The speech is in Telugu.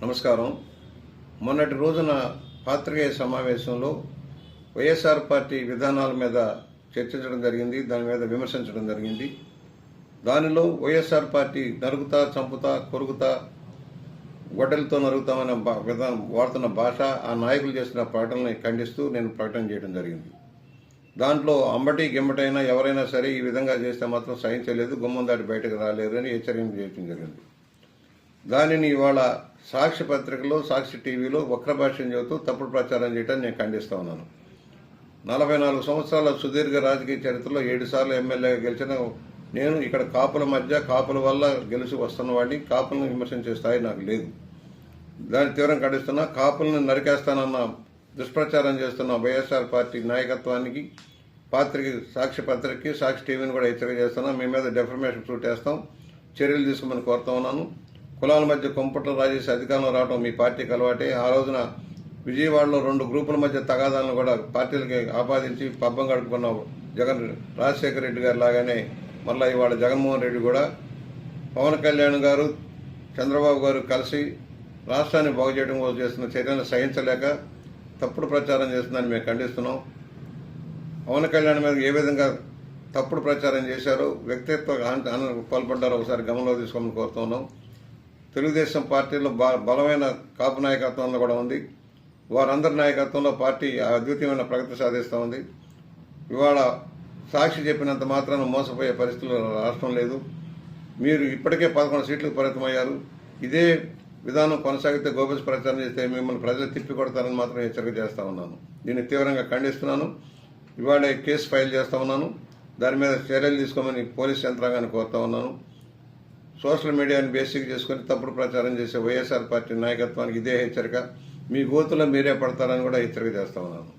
నమస్కారం. మొన్నటి రోజున పాత్రికేయ సమావేశంలో వైఎస్ఆర్ పార్టీ విధానాల మీద చర్చించడం జరిగింది, దాని మీద విమర్శించడం జరిగింది. దానిలో వైఎస్ఆర్ పార్టీ నరుగుతా, చంపుతా, కొరుకుతా, గొడ్డలతో నరుగుతామనే విధానం వాడుతున్న భాష, ఆ నాయకులు చేసిన ప్రకటనని ఖండిస్తూ నేను ప్రకటన చేయడం జరిగింది. దాంట్లో అంబటి గిమ్మటైనా ఎవరైనా సరే ఈ విధంగా చేస్తే మాత్రం సహించలేదు, గుమ్మం దాటి బయటకు రాలేరు అని హెచ్చరిక చేయడం జరిగింది. దానిని ఇవాళ సాక్షి పత్రికలో, సాక్షి టీవీలో వక్ర భాష్యం చెబుతూ తప్పుడు ప్రచారం చేయడాన్ని నేను ఖండిస్తూ ఉన్నాను. 44 సంవత్సరాల సుదీర్ఘ రాజకీయ చరిత్రలో 7 సార్లు ఎమ్మెల్యేగా గెలిచిన నేను ఇక్కడ కాపుల మధ్య, కాపుల వల్ల గెలిచి వస్తున్న వాడిని, కాపులను విమర్శించే స్థాయి నాకు లేదు. దాన్ని తీవ్రంగా ఖండిస్తున్నా. కాపులను నరికేస్తానన్న దుష్ప్రచారం చేస్తున్న వైఎస్ఆర్ పార్టీ నాయకత్వానికి, సాక్షి పత్రికకి, సాక్షి టీవీని కూడా హెచ్చరిక చేస్తున్నా. మీ మీద డెఫర్మేషన్ సూట్ వేస్తాం, చర్యలు తీసుకోమని కోరుతా ఉన్నాను. కులాల మధ్య కొంపట్లు రాజేసి అధికారంలో రావడం మీ పార్టీకి అలవాటే. ఆ రోజున విజయవాడలో 2 గ్రూపుల మధ్య తగాదాలను కూడా పార్టీలకి ఆపాదించి పబ్బం గడుపుకున్న రాజశేఖర రెడ్డి గారు లాగానే మళ్ళీ ఇవాళ జగన్మోహన్ రెడ్డి కూడా పవన్ కళ్యాణ్ గారు, చంద్రబాబు గారు కలిసి రాష్ట్రాన్ని బాగు చేయడం కోసం చేస్తున్న చర్యలను సహించలేక తప్పుడు ప్రచారం చేస్తుందని మేము ఖండిస్తున్నాం. పవన్ కళ్యాణ్ మీద ఏ విధంగా తప్పుడు ప్రచారం చేశారో, వ్యక్తిత్వ పాల్పడ్డారో ఒకసారి గమనంలో తీసుకోమని కోరుతున్నాం. తెలుగుదేశం పార్టీలో బలమైన కాపు నాయకత్వంలో కూడా ఉంది. వారందరి నాయకత్వంలో పార్టీ అద్వితీయమైన ప్రగతి సాధిస్తూ ఉంది. ఇవాళ సాక్షి చెప్పినంత మాత్రాన మోసపోయే పరిస్థితులు రాష్ట్రం లేదు. మీరు ఇప్పటికే 11 సీట్లకు పరిమితమయ్యారు. ఇదే విధానం కొనసాగితే గోబెల్స్ ప్రచారం చేస్తే మిమ్మల్ని ప్రజలు తిప్పి కొడతారని మాత్రం హెచ్చరిక చేస్తూ ఉన్నాను. దీన్ని తీవ్రంగా ఖండిస్తున్నాను. ఇవాళ కేసు ఫైల్ చేస్తూ ఉన్నాను. దాని మీద చర్యలు తీసుకోమని పోలీస్ యంత్రాంగాన్ని కోరుతా ఉన్నాను. సోషల్ మీడియాని బేసిక్ చేసుకుని తప్పుడు ప్రచారం చేసే వైఎస్ఆర్ పార్టీ నాయకత్వానికి ఇదే హెచ్చరిక. మీ గోతులో మీరే పడతారని కూడా హెచ్చరిక చేస్తా ఉన్నాను.